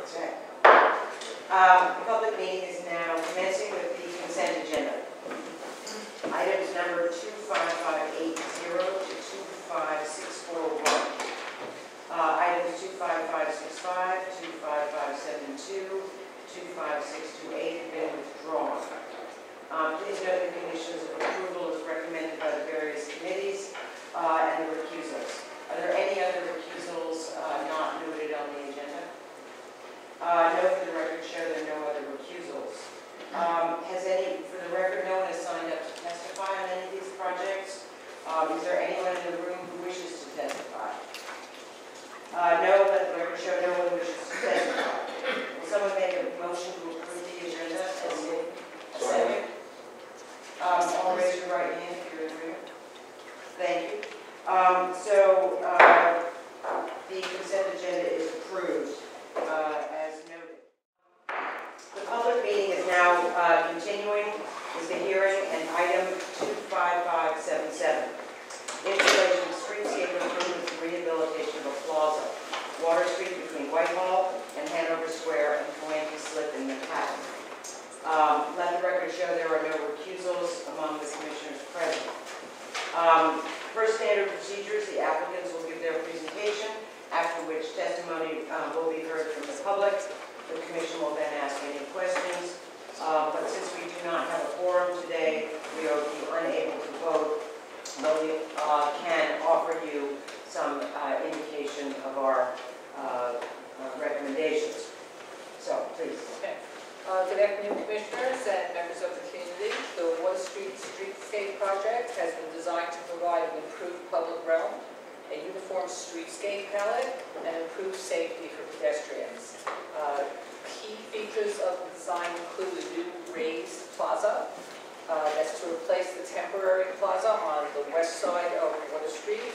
Okay. The public meeting is now commencing with the consent agenda. Items number 25580 to 25641. Items 25565, 25572, 25628 have been withdrawn. Please note the conditions of approval as recommended by the various committees and the recusals. Are there any other recusals not noted on the agenda? No, for the record, show there are no other recusals. For the record, no one has signed up to testify on any of these projects. Is there anyone in the room who wishes to testify? No, let the record show no one wishes to testify. Will someone make a motion to approve the agenda as a second? All raise your right hand if you're in agreement. Thank you. The consent agenda is approved as noted. The public meeting is now continuing with the hearing and item 25577. Installation of streetscape improvements and rehabilitation of a plaza, Water Street between Whitehall and Hanover Square and Coanty Slip in Manhattan. Let the record show there are no recusals among the commissioners present. First standard procedures, the applicants will give their presentation, after which testimony will be heard from the public. The commission will then ask any questions. But since we do not have a quorum today, we are unable to vote, but we can offer you some indication of our recommendations. So, please. Okay. Good afternoon, Commissioners and members of the community. The Water Street Streetscape Project has been designed to provide an improved public realm, a uniform streetscape palette, and improved safety for pedestrians. Key features of the design include a new raised plaza that's to replace the temporary plaza on the west side of Water Street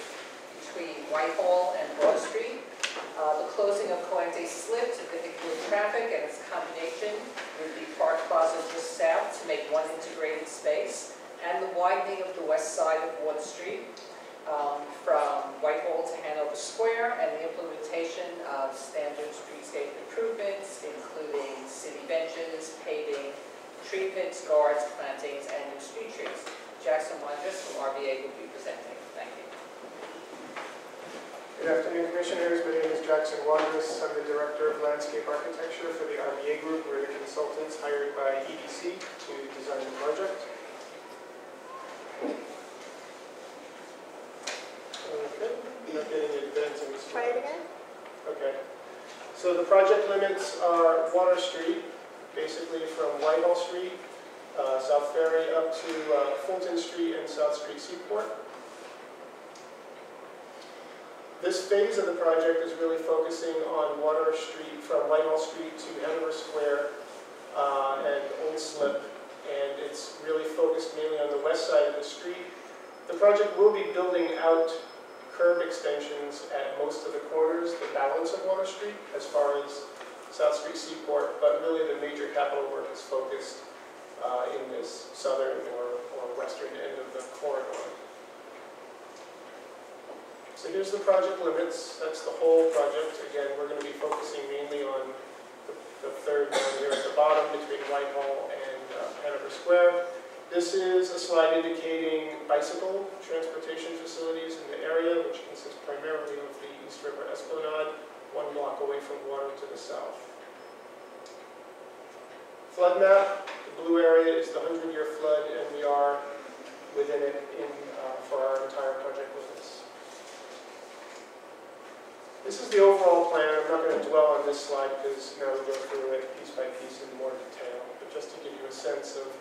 between Whitehall and Broad Street. The closing of Coanty Slip to vehicular traffic and its combination with the Park Plaza just south to make one integrated space, and the widening of the west side of Water Street from Whitehall to Hanover Square, and the implementation of standard streetscape improvements, including city benches, paving, tree pits, guards, plantings, and new street trees. Jackson Wondrous from RBA will be presenting. Thank you. Good afternoon, Commissioners. My name is Jackson Wondrous. I'm the Director of Landscape Architecture for the RBA Group. We're the consultants hired by EDC to design the project. Okay, I'm not getting advancing. Try it again. Okay. So the project limits are Water Street, basically from Whitehall Street, South Ferry, up to Fulton Street and South Street Seaport. This phase of the project is really focusing on Water Street from Whitehall Street to Hanover Square and Old Slip, and it's really focused mainly on the west side of the street. The project will be building out curb extensions at most of the corners, the balance of Water Street, as far as South Street Seaport, but really the major capital work is focused in this southern or western end of the corridor. So here's the project limits. That's the whole project. Again, we're going to be focusing mainly on the third one here at the bottom between Whitehall and Hanover Square. This is a slide indicating bicycle transportation facilities in the area, which consists primarily of the East River Esplanade, 1 block away from water to the south. Flood map. The blue area is the 100-year flood, and we are within it for our entire project limits. This is the overall plan. I'm not going to dwell on this slide because now we go through it piece by piece in more detail. But just to give you a sense of,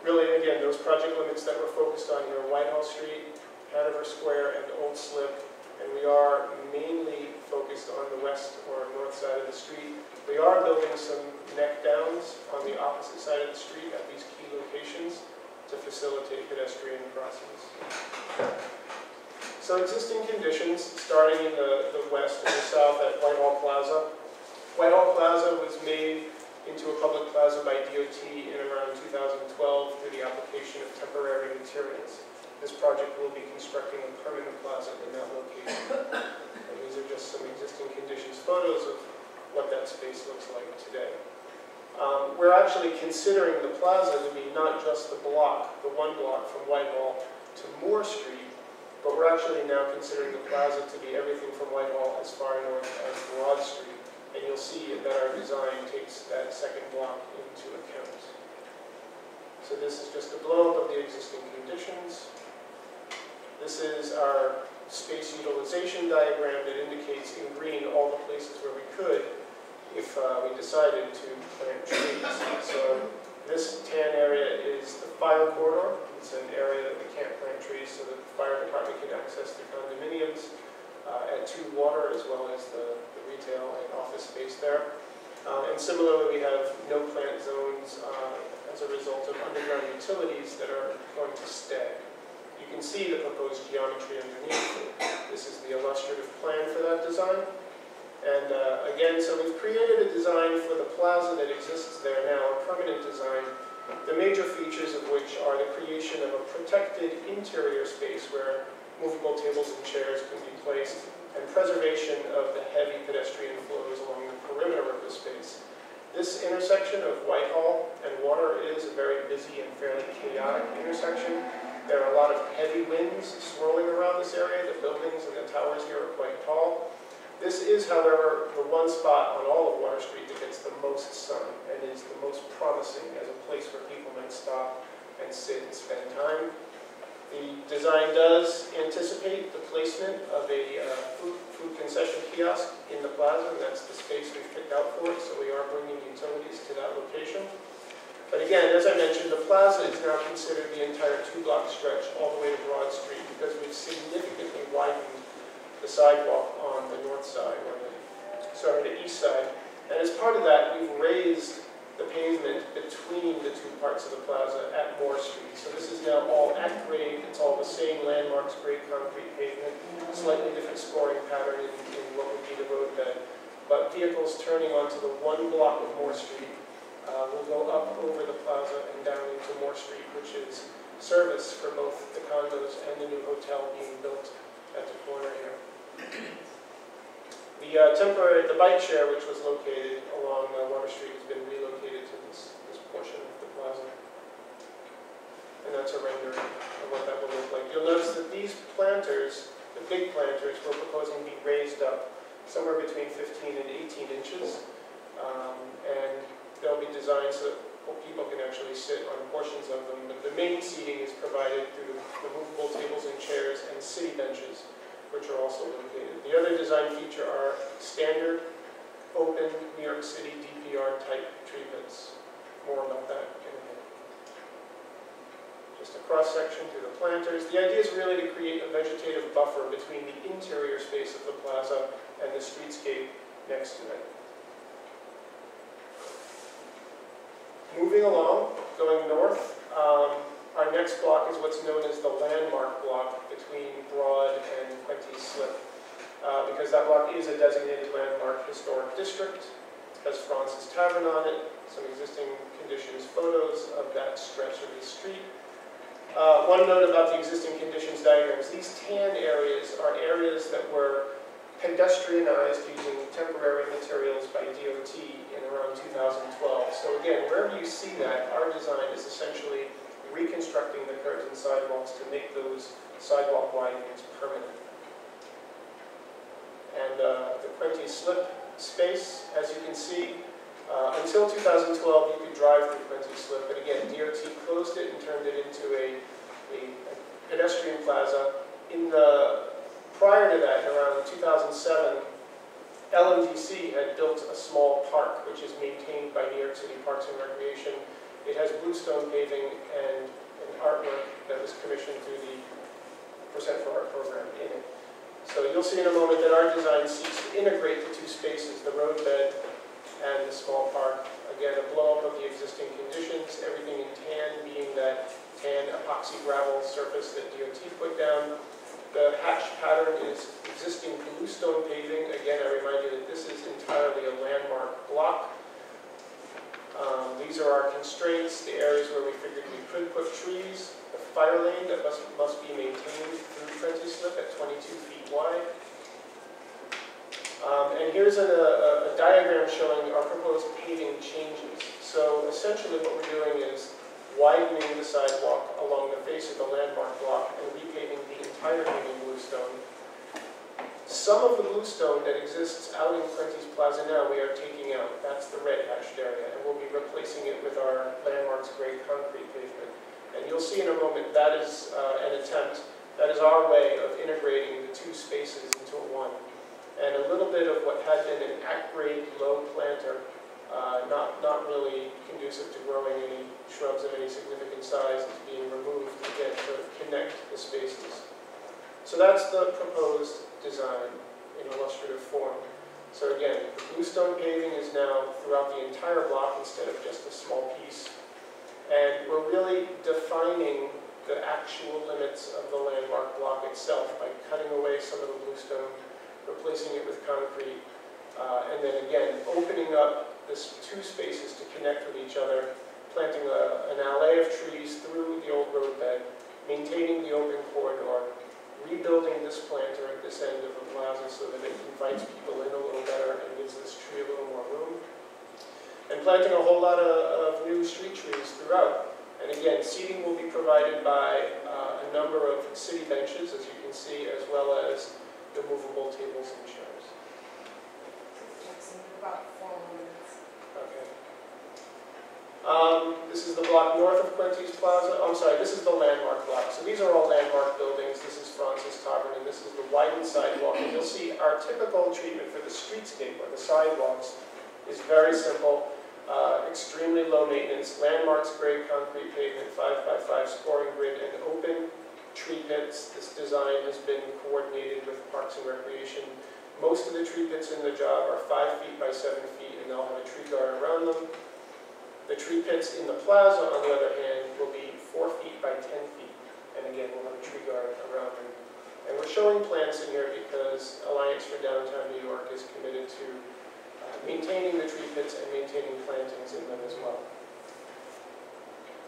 really, again, those project limits that we're focused on here, Whitehall Street, Hanover Square, and Old Slip. And we are mainly focused on the west or north side of the street. We are building some neck downs on the opposite side of the street at these key locations to facilitate pedestrian crossings. So existing conditions, starting in the west and the south at Whitehall Plaza. Whitehall Plaza was made into a public plaza by DOT in around 2012 through the application of temporary materials. This project will be constructing a permanent plaza in that location. And these are just some existing conditions photos of what that space looks like today. We're actually considering the plaza to be not just the block, the one block from Whitehall to Moore Street, but we're actually now considering the plaza to be everything from Whitehall as far north as Broad Street. And you'll see that our design takes that second block into account. So this is just a blow-up of the existing conditions. This is our space utilization diagram that indicates in green all the places where we could if we decided to plant trees. So this tan area is the fire corridor. It's an area that we can't plant trees so that the fire department can access the condominiums at 2 Water, as well as the retail and office space there. And similarly, we have no plant zones as a result of underground utilities that are going to stay. You can see the proposed geometry underneath. This is the illustrative plan for that design. And again, so we've created a design for the plaza that exists there now, a permanent design, the major features of which are the creation of a protected interior space where movable tables and chairs can be placed, and preservation of the heavy pedestrian flows along the perimeter of the space. This intersection of Whitehall and Water is a very busy and fairly chaotic intersection. There are a lot of heavy winds swirling around this area. The buildings and the towers here are quite tall. This is, however, the one spot on all of Water Street that gets the most sun and is the most promising as a place where people might stop and sit and spend time. The design does anticipate the placement of a food concession kiosk in the plaza, and that's the space we've picked out for it, so we are bringing utilities to that location. But again, as I mentioned, the plaza is now considered the entire 2-block stretch all the way to Broad Street because we've significantly widened the sidewalk on the north side, or the east side. And as part of that, we've raised the pavement between the 2 parts of the plaza at Moore Street. So this is now all at grade. It's all the same landmarks, grade concrete pavement, slightly different scoring pattern in what would be the roadbed. But vehicles turning onto the 1 block of Moore Street will go up over the plaza and down into Moore Street, which is service for both the condos and the new hotel being built at the corner here. The bike share, which was located along Water Street, has been relocated to this portion of the plaza. And that's a rendering of what that will look like. You'll notice that these planters, the big planters, we're proposing to be raised up somewhere between 15 and 18 inches. And they'll be designed so that people can actually sit on portions of them. But the main seating is provided through the movable tables and chairs and city benches, which are also located. The other design feature are standard, open New York City DPR type treatments. More about that in a minute. Just a cross-section through the planters. The idea is really to create a vegetative buffer between the interior space of the plaza and the streetscape next to it. Moving along, going north, our next block is what's known as the landmark block between Broad and Quincy Slip, because that block is a designated landmark historic district. It has Francis Tavern on it, some existing conditions photos of that stretch of the street. One note about the existing conditions diagrams, these tan areas are areas that were pedestrianized using temporary materials by DOT in around 2012. So again, wherever you see that, our design is essentially reconstructing the curbs and sidewalks to make those sidewalk widenings permanent. And the Quincy Slip space, as you can see, until 2012 you could drive through Quincy Slip, but again, DOT closed it and turned it into a pedestrian plaza. Prior to that, in around 2007, LMDC had built a small park, which is maintained by New York City Parks and Recreation. It has bluestone paving and an artwork that was commissioned through the Percent for Art program in it. So you'll see in a moment that our design seeks to integrate the 2 spaces, the roadbed and the small park. Again, a blow-up of the existing conditions, everything in tan being that tan epoxy gravel surface that DOT put down. The hatch pattern is existing bluestone paving. Again, I remind you that this is entirely a landmark block. These are our constraints, the areas where we figured we could put trees, the fire lane that must be maintained through Quincy Slip at 22 feet wide. And here's a diagram showing our proposed paving changes. So essentially what we're doing is widening the sidewalk along the face of the landmark block and repaving the entire thing in bluestone. Some of the bluestone that exists out in Prentice Plaza now, we are taking out. That's the red hatched area, and we'll be replacing it with our landmarks grade concrete pavement. And you'll see in a moment that is an attempt, that is our way of integrating the two spaces into one. And a little bit of what had been an at-grade low planter, not really conducive to growing any shrubs of any significant size, is being removed again to connect the spaces. So that's the proposed design in illustrative form. So again, the bluestone paving is now throughout the entire block instead of just a small piece. And we're really defining the actual limits of the landmark block itself by cutting away some of the bluestone, replacing it with concrete, and then again, opening up this two spaces to connect with each other, planting an alley of trees through the old roadbed, maintaining the open corridor, rebuilding this planter at this end of the plaza so that it invites people in a little better and gives this tree a little more room, and planting a whole lot of new street trees throughout. And again, seating will be provided by a number of city benches, as you can see, as well as the movable tables and chairs. About 4 minutes. Okay. This is the block north of Quentis Plaza. I'm sorry, this is the landmark block. So these are all landmark buildings. This is Francis Tavern, and this is the widened sidewalk. And you'll see our typical treatment for the streetscape, or the sidewalks, is very simple, extremely low maintenance, landmarks grade concrete pavement, 5x5 scoring grid, and open tree pits. This design has been coordinated with Parks and Recreation. Most of the tree pits in the job are 5 feet by 7 feet, and they'll have a tree guard around them. The tree pits in the plaza, on the other hand, will be 4 feet by 10 feet, and again, we'll have a tree guard around them. And we're showing plants in here because Alliance for Downtown New York is committed to maintaining the tree pits and maintaining plantings in them as well.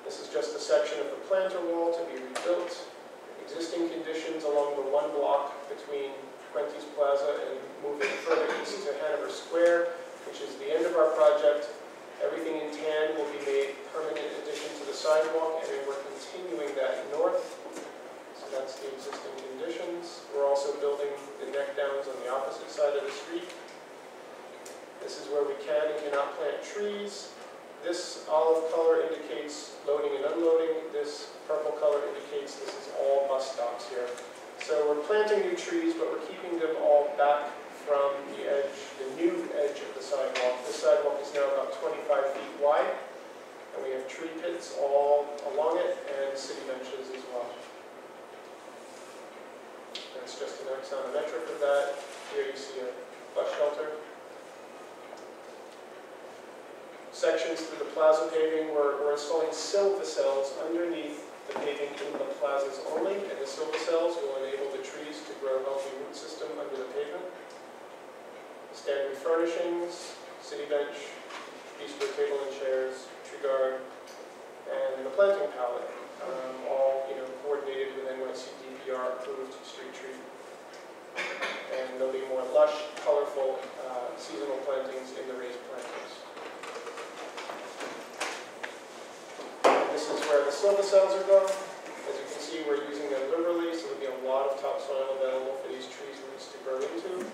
This is just a section of the planter wall to be rebuilt. Existing conditions along the one block between Quentis Plaza and moving further east to Hanover Square, which is the end of our project. Everything in tan will be made permanent addition to the sidewalk, and then we're continuing that north. So that's the existing conditions. We're also building the neck downs on the opposite side of the street. This is where we can and cannot plant trees. This olive color indicates loading and unloading. This purple color indicates this is all bus stops here. So we're planting new trees, but we're keeping them all back from the edge, the new edge of the sidewalk. This sidewalk is now about 25 feet wide, and we have tree pits all along it and city benches as well. That's just an axonometric of that. Here you see a bus shelter. Sections through the plaza paving, we're installing silvicelles underneath the paving in the plazas only, and the silvicelles will enable the trees to grow a healthy root system under the pavement. Standard furnishings, city bench, bistro table and chairs, tree guard, and the planting palette, all coordinated with NYC DPR approved street tree. And there'll be more lush, colorful seasonal plantings in the raised planters. This is where the silvicelles are going. As you can see, we're using them liberally, so there'll be a lot of topsoil available for these trees' roots to grow into.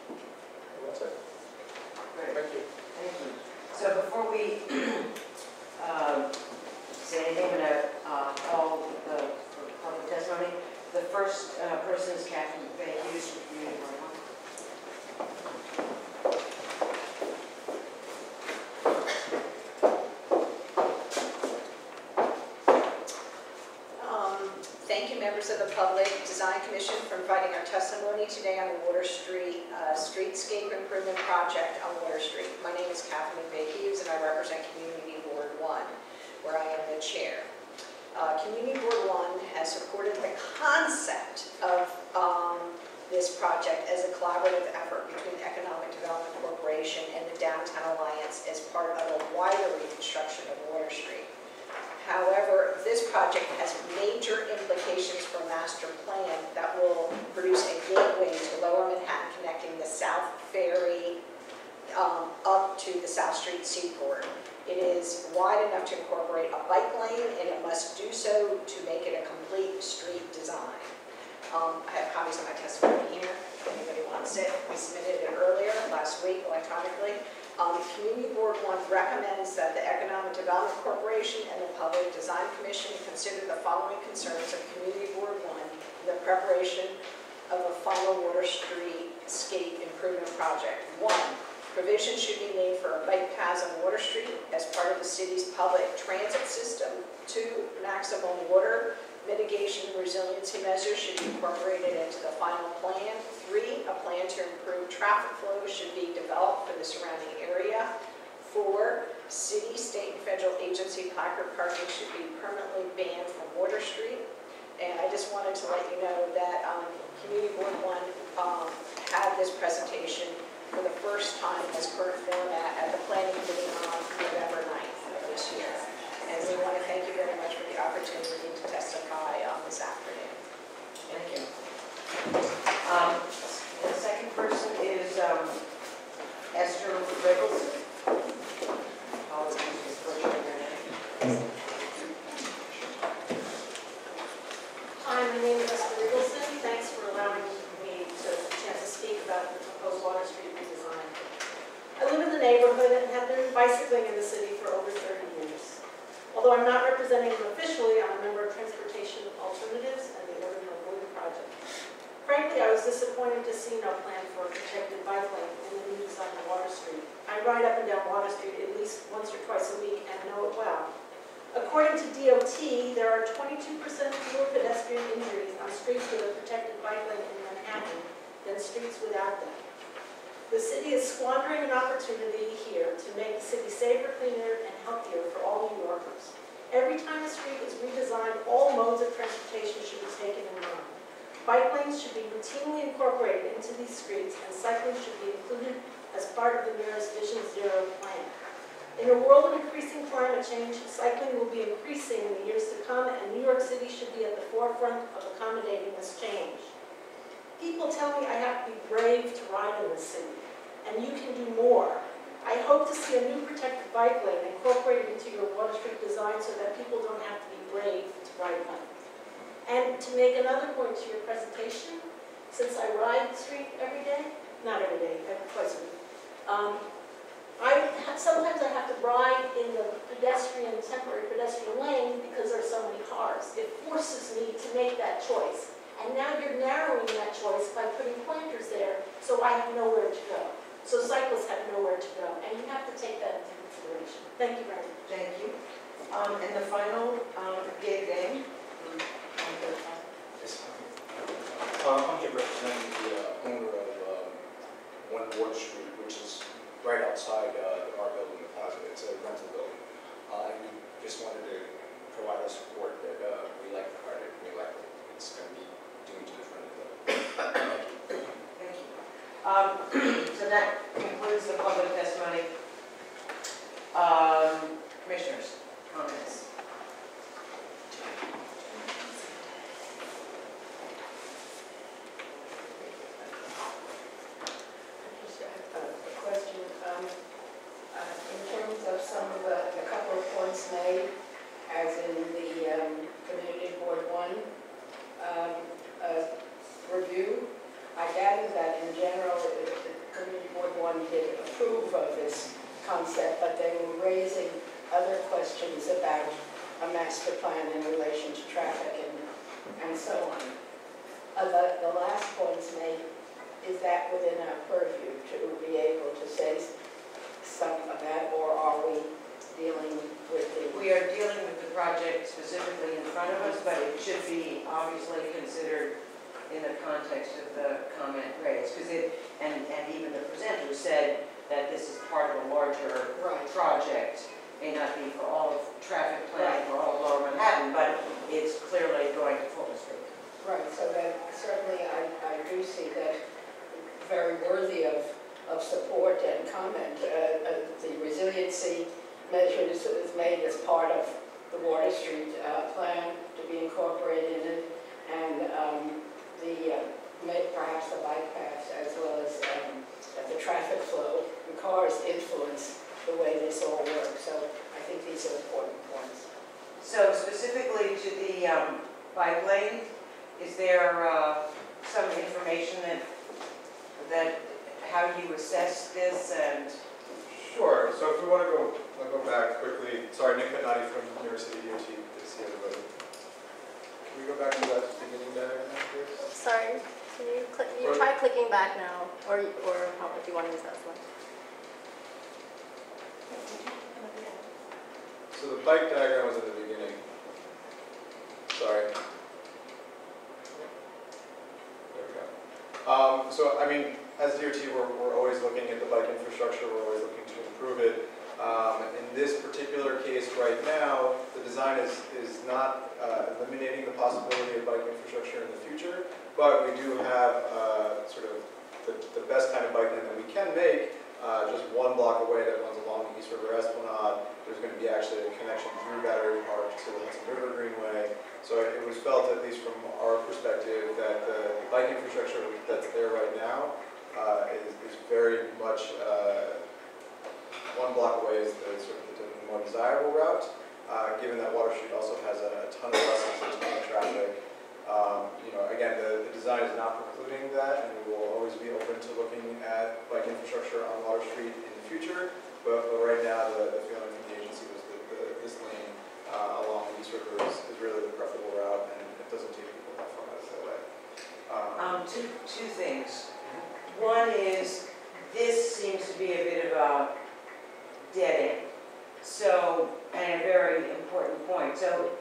And that's it. Great. Thank you. Thank you. So before we say anything, I'm going to call the public testimony. The first person is Kathy Hughes from Community Board 1. Thank you, members of the Public Design Commission, for inviting our testimony today on the Water Street Streetscape Improvement Project on Water Street. My name is Kathleen Hughes, and I represent Community Board 1, where I am the chair. Community Board 1 has supported the concept of this project as a collaborative effort between the Economic Development Corporation and the Downtown Alliance as part of a wider reconstruction of Water Street. However, this project has major implications for master plan that will produce a gateway to Lower Manhattan connecting the South Ferry up to the South Street Seaport. It is wide enough to incorporate a bike lane, and it must do so to make it a complete street design. I have copies of my testimony here, if anybody wants it. We submitted it earlier, last week, electronically. Community Board 1 recommends that the Economic Development Corporation and the Public Design Commission consider the following concerns of Community Board 1 in the preparation of a final water streetscape improvement project. 1, provision should be made for a bike path on Water Street as part of the city's public transit system. 2, maximum water mitigation and resiliency measures should be incorporated into the final plan. 3, a plan to improve traffic flow should be developed for the surrounding area. 4, city, state, and federal agency placard parking should be permanently banned from Water Street. And I just wanted to let you know that Community Board 1 had this presentation for the first time as current format at the planning committee on November 9th of this year. And we want to thank you very much for the opportunity to testify this afternoon. Thank you. The second person is Esther Riggleson. Apologies for butchering your name. Hi, my name is Esther Riggleson. Thanks for allowing me a chance to speak about the proposed Water Street redesign. I live in the neighborhood and have been bicycling in the city for over 30 years. Although I'm not representing them officially, I'm a member of Transportation Alternatives and the Urban Mobility Project. Frankly, I was disappointed to see no plan for a protected bike lane in the new design of Water Street. I ride up and down Water Street at least once or twice a week and know it well. According to DOT, there are 22% fewer pedestrian injuries on streets with a protected bike lane in Manhattan than streets without them. The city is squandering an opportunity here to make the city safer, cleaner, and healthier for all New Yorkers. Every time a street is redesigned, all modes of transportation should be taken in mind. Bike lanes should be routinely incorporated into these streets, and cycling should be included as part of the mayor's Vision Zero plan. In a world of increasing climate change, cycling will be increasing in the years to come, and New York City should be at the forefront of accommodating this change. People tell me I have to be brave to ride in this city, and you can do more. I hope to see a new protected bike lane incorporated into your Water Street design so that people don't have to be brave to ride one. And to make another point to your presentation, since I ride the street every day, not every day, twice a week, sometimes I have to ride in the temporary pedestrian lane because there are so many cars. It forces me to make that choice. And now you're narrowing that choice by putting planters there, so I have nowhere to go. So cyclists have nowhere to go, and you have to take that into consideration. Thank you very much. Thank you. And the final gig name? I'm here representing the owner of 1 Water Street, which is right outside our building, the plaza. It's a rental building. And we just wanted to provide our support that we like the project. We like what it's going to be doing to the front of the building. Thank you. So that concludes the public testimony. Commissioners, comments? In terms of some of the couple of points made, as in the Community Board 1 review, I gather that in general the Community Board 1 did approve of this concept, but they were raising other questions about a master plan in relation to traffic and so on. The last points made, is that within our purview to be able to say something about, or are we dealing with the... We are dealing with the project specifically in front of us, but it should be obviously considered in the context of the comment raised. Because and even the presenter said that this is part of a larger project. May not be for all of traffic planning for all of Lower Manhattan, but it's clearly going to Fulton Street. Right, so that certainly I do see that very worthy of support and comment. The resiliency measures is made as part of the Water Street plan to be incorporated in it, and perhaps the bike paths as well as the traffic flow. The cars influence the way this all works, so I think these are important points. So specifically to the bike lane, is there some information that how you assess this and? Sure. So if we want to I'll go back quickly. Sorry, Nick Petnati from New York City DOT. Good to see everybody. Can we go back to that beginning diagram, please? Sorry, can you click? You try clicking back now, or how if you want to use that one. So the bike diagram was at the beginning. Sorry. There we go. So I mean, as DOT, we're always looking at the bike infrastructure. We're always looking to improve it. In this particular case right now, the design is not eliminating the possibility of bike infrastructure in the future, but we do have sort of the best kind of bike lane that we can make just one block away that runs along the East River Esplanade. There's going to be actually a connection through Battery Park to the Hudson River Greenway. So it was felt, at least from our perspective, that the bike infrastructure that's there right now is very much one block away is sort of the more desirable route, given that Water Street also has a ton of buses and a ton of traffic. Again, the design is not precluding that, and we will always be open to looking at bike infrastructure on Water Street in the future. But right now, the feeling from the agency was that this lane along the East River is really the preferable route, and it doesn't take people that far out of the way. Two things. One is, this seems to be a bit of a dead end. So, and a very important point. So,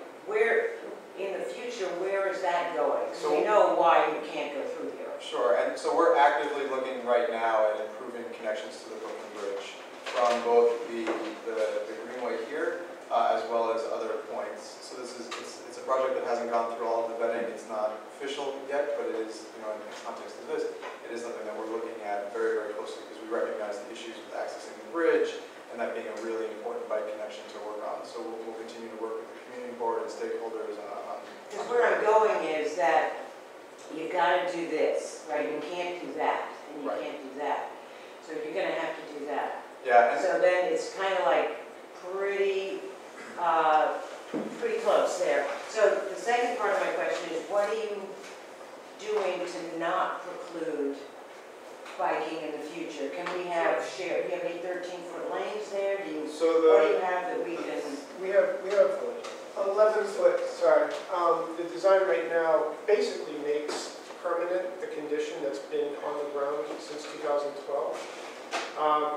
in the future, where is that going? So we know why you can't go through here. Sure, and so we're actively looking right now at improving connections to the Brooklyn Bridge from both the Greenway here as well as other points. So it's a project that hasn't gone through all of the vetting. It's not official yet, but it is, in the context of this, it is something that we're looking at very, very closely because we recognize the issues with accessing the bridge and that being a really important bike connection to work on. So we'll continue to work with the community board and stakeholders on. Because where I'm going is that you got to do this, right? You can't do that, and you can't do that. So you're going to have to do that. Yeah. So then it's kind of like pretty close there. So the second part of my question is, what are you doing to not preclude biking in the future? Can we have shared? Do you have any 13-foot lanes there? What do you have that we can? We have 11-foot, sorry. The design right now basically makes permanent the condition that's been on the ground since 2012.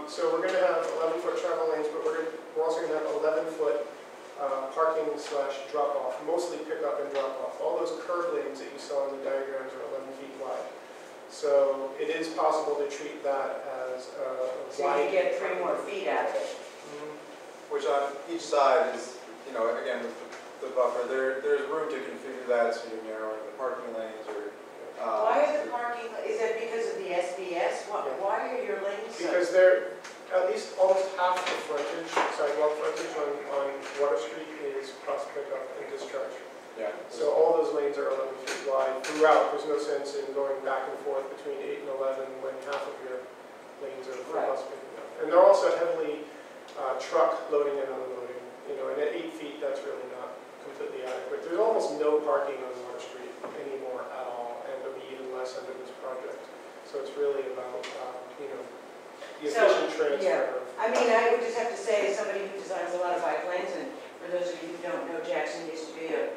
So we're going to have 11-foot travel lanes, but we're also going to have 11-foot parking / drop-off, mostly pick-up and drop-off. All those curb lanes that you saw in the diagrams are 11 feet wide. So it is possible to treat that as a So wide. you get 3 more feet out of it. Which on each side is, again, with the buffer, there's room to configure that so you're narrowing the parking lanes or. Why are the parking, is that because of the SBS? Why are your lanes so? Because they're, at least almost half the frontage, sidewalk frontage on Water Street is cross pickup and discharge. Yeah. So all those lanes are 11 feet wide throughout. There's no sense in going back and forth between 8 and 11 when half of your lanes are for bus picking up. And they're also heavily truck loading and unloading. And at 8 feet, that's really not completely adequate. There's almost no parking on Water Street anymore at all, and there'll be even less under this project. So it's really about, the efficient transfer. Yeah. I mean, I would just have to say, as somebody who designs a lot of bike lanes, and for those of you who don't know, Jackson used to be a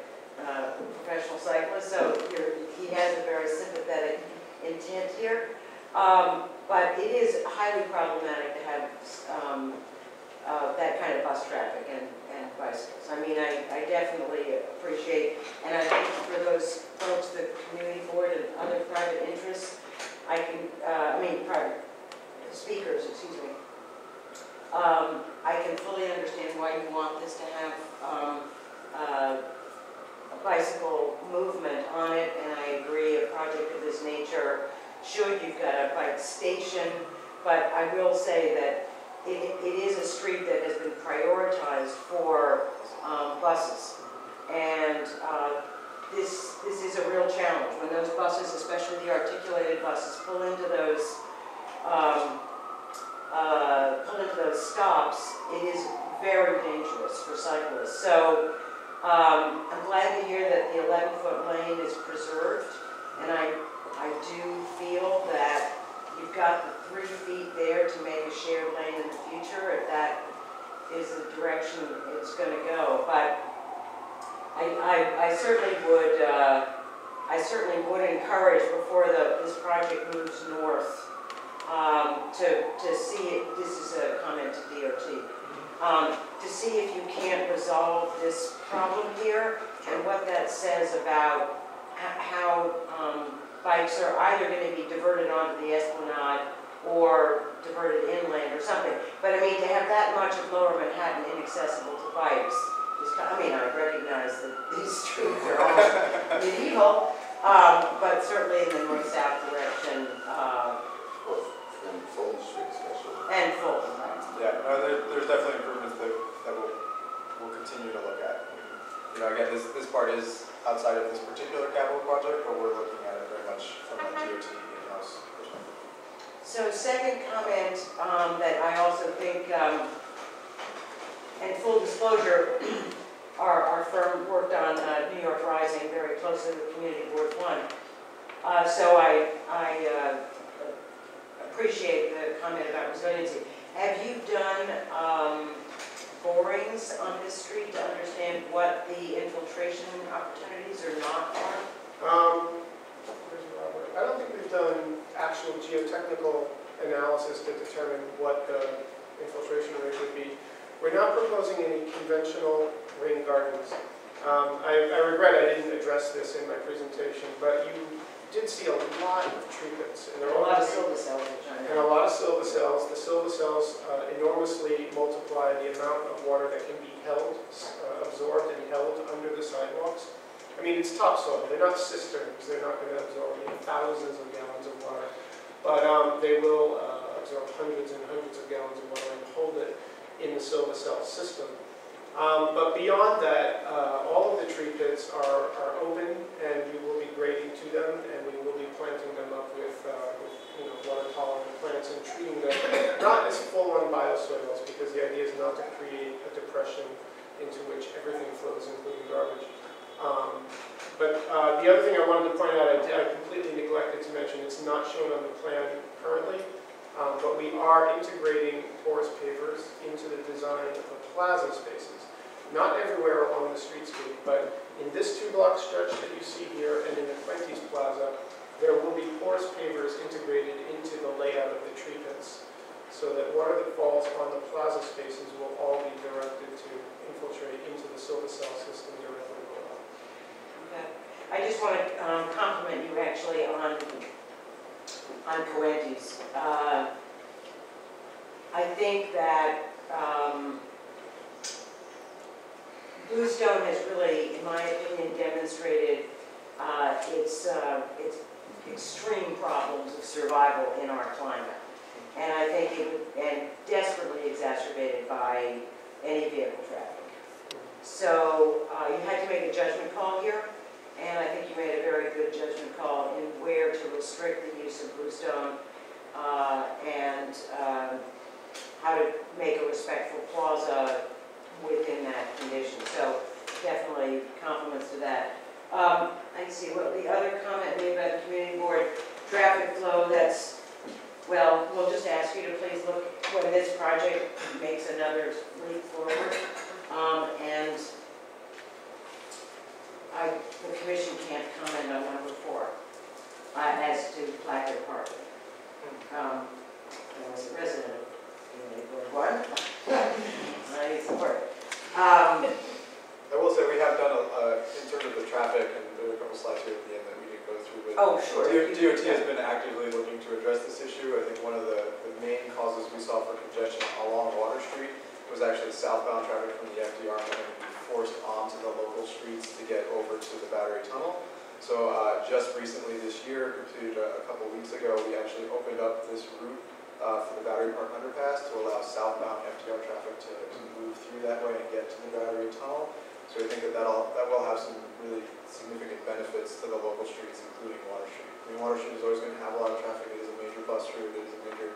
professional cyclist, so he has a very sympathetic intent here. But it is highly problematic to have that kind of bus traffic and bicycles. I mean, I definitely appreciate, and I think for those folks, the community board and other private interests, private speakers, excuse me, I can fully understand why you want this to have a bicycle movement on it, and I agree, a project of this nature should. You've got a bike station, but I will say that it is a street that has been prioritized for buses. And this is a real challenge. When those buses, especially the articulated buses, pull into those stops, it is very dangerous for cyclists. So I'm glad to hear that the 11-foot lane is preserved, and I do feel that you've got the 3 feet there to make a shared lane in the future, if that is the direction it's going to go. But I certainly would encourage, before this project moves north, to see it. This is a comment to DOT. To see if you can't resolve this problem here, and what that says about how bikes are either going to be diverted onto the Esplanade or diverted inland or something. But I mean, to have that much of Lower Manhattan inaccessible to bikes is, I mean, I recognize that these streets are all medieval, but certainly in the north-south direction, And Fulton Street especially. and Fulton. Yeah, no, there's definitely improvements that we'll continue to look at. You know, again, this part is outside of this particular capital project, but we're looking at it very much from a DOT in-house perspective. So second comment that I also think, and full disclosure, our firm worked on New York Rising very closely with Community Board 1. So I appreciate the comment about resiliency. Have you done borings on this street to understand what the infiltration opportunities or not are? Where's Robert? I don't think we've done actual geotechnical analysis to determine what the infiltration rate would be. We're not proposing any conventional rain gardens. I regret I didn't address this in my presentation, but you did see a lot of tree pits. And A lot of silvicells, which I And know. a lot of silvicells. The silvicells enormously multiply the amount of water that can be held, absorbed and held under the sidewalks. I mean, it's topsoil. They're not cisterns. They're not going to absorb thousands of gallons of water. But they will absorb hundreds and hundreds of gallons of water and hold it in the silvicell system. But beyond that, all of the tree pits are open, and we will be grading to them, and we will be planting them up with water-tolerant plants and treating them not as full-on biosoils, because the idea is not to create a depression into which everything flows, including garbage. But the other thing I wanted to point out, I completely neglected to mention, it's not shown on the plan currently, but we are integrating porous pavers into the design of the plaza spaces. Not everywhere along the streetscape, but in this 2-block stretch that you see here and in the Quentis Plaza, there will be porous pavers integrated into the layout of the tree pits, so that water that falls on the plaza spaces will all be directed to infiltrate into the silvicell system directly below. Okay. I just want to compliment you actually on Coenties. I think that Bluestone has really, in my opinion, demonstrated its extreme problems of survival in our climate. And I think it would, and desperately exacerbated by any vehicle traffic. So you had to make a judgment call here, and I think you made a very good judgment call in where to restrict the use of Bluestone and how to make a respectful plaza within that condition. So definitely compliments to that. I see what the other comment made by the community board, traffic flow, that's, well, we'll just ask you to please look when this project makes another leap forward. And the commission can't comment on number 4 as to placard parking. I was a resident of Community Board 1. I support it. I will say we have done, in terms of the traffic, and there are a couple slides here at the end that we didn't go through, but Oh, sure. DOT has been actively looking to address this issue. I think one of the main causes we saw for congestion along Water Street was actually southbound traffic from the FDR having to be forced onto the local streets to get over to the Battery Tunnel. So just recently this year, completed a couple weeks ago, we actually opened up this route for the Battery Park underpass to allow southbound FDR traffic to move through that way and get to the Battery Tunnel. So we think that that will have some really significant benefits to the local streets, including Water Street. I mean, Water Street is always going to have a lot of traffic. It is a major bus route. It is a major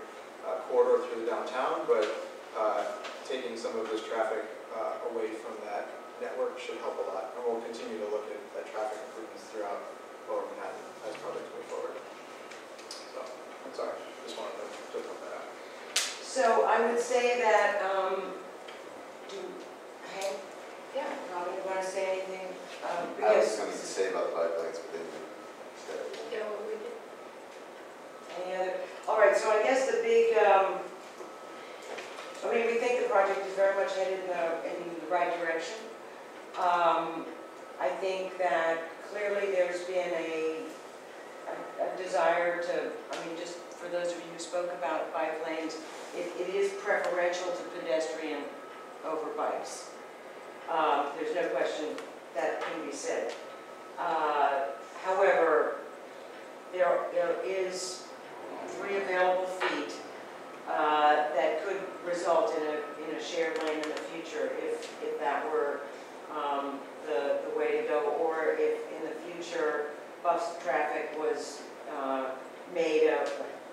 corridor through the downtown, but taking some of this traffic away from that network should help a lot. And we'll continue to look at traffic improvements throughout Lower Manhattan as projects move forward. So, I'm sorry, just wanted to put that out. So I would say that, Hank, Yeah. Robin, you want to say anything? I was going to say about the bike lanes, but then you said it. You know, we did. Any other? All right, so I guess the big, I mean, we think the project is very much headed in the right direction. I think that clearly there's been a desire to, I mean, just for those of you who spoke about bike lanes, it is preferential to pedestrian over bikes. There's no question that can be said. However, there is 3 available feet that could result in a shared lane in the future if that were the way to go, or if in the future bus traffic was made of,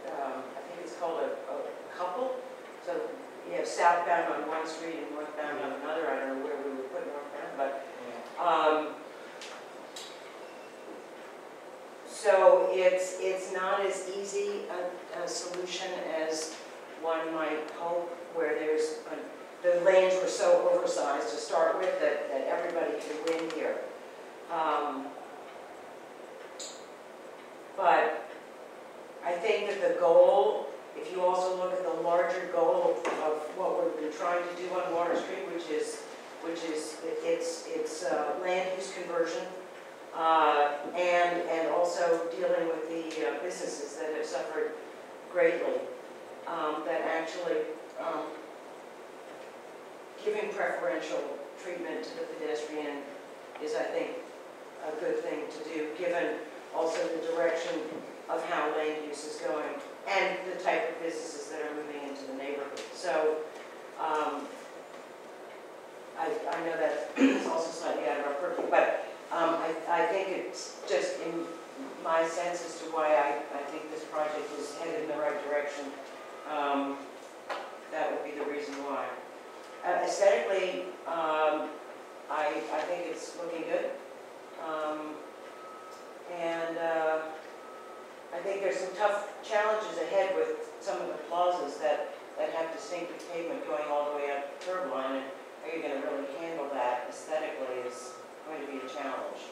I think it's called a couple. So you have southbound on one street and northbound on another. I don't know where we would put northbound, but so it's not as easy a solution as one might hope, where the lanes were so oversized to start with that everybody can win here. But I think that the goal, if you also look at the larger goal of what we've been trying to do on Water Street, which is it's land use conversion, and also dealing with the businesses that have suffered greatly, that actually giving preferential treatment to the pedestrian is, I think, a good thing to do, given also the direction of how land use is going and the type of businesses that are moving into the neighborhood. So I know that it's also slightly out of our purview, but I think it's just in my sense as to why I think this project is headed in the right direction. That would be the reason why. Aesthetically, I think it's looking good. And I think there's some tough challenges ahead with some of the plazas that have distinctive pavement going all the way up the curb line. And how you're going to really handle that aesthetically is going to be a challenge.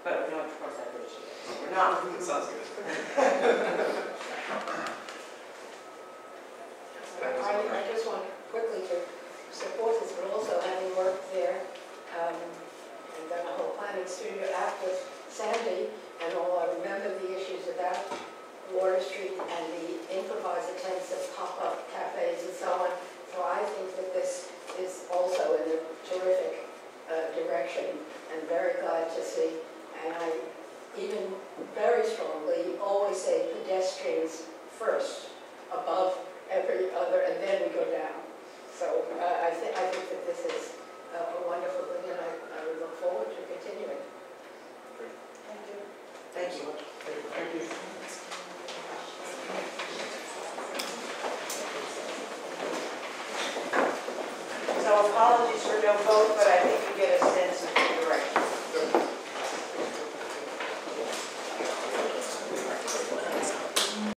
But we don't have to cross that bridge yet. We're not. It sounds good. I just want quickly to support this, but also having worked there and done a whole planning studio after Sandy and all, I remember the issues about Water Street and the improvised attempts at pop-up cafes and so on. So I think that this is also in a terrific direction and very glad to see. And I even very strongly always say pedestrians first, above every other, and then we go down. So I think that this is a wonderful thing, and I would look forward to continuing. Thank you. Thank you. Thank you. So apologies for no vote, but I think you get a sense of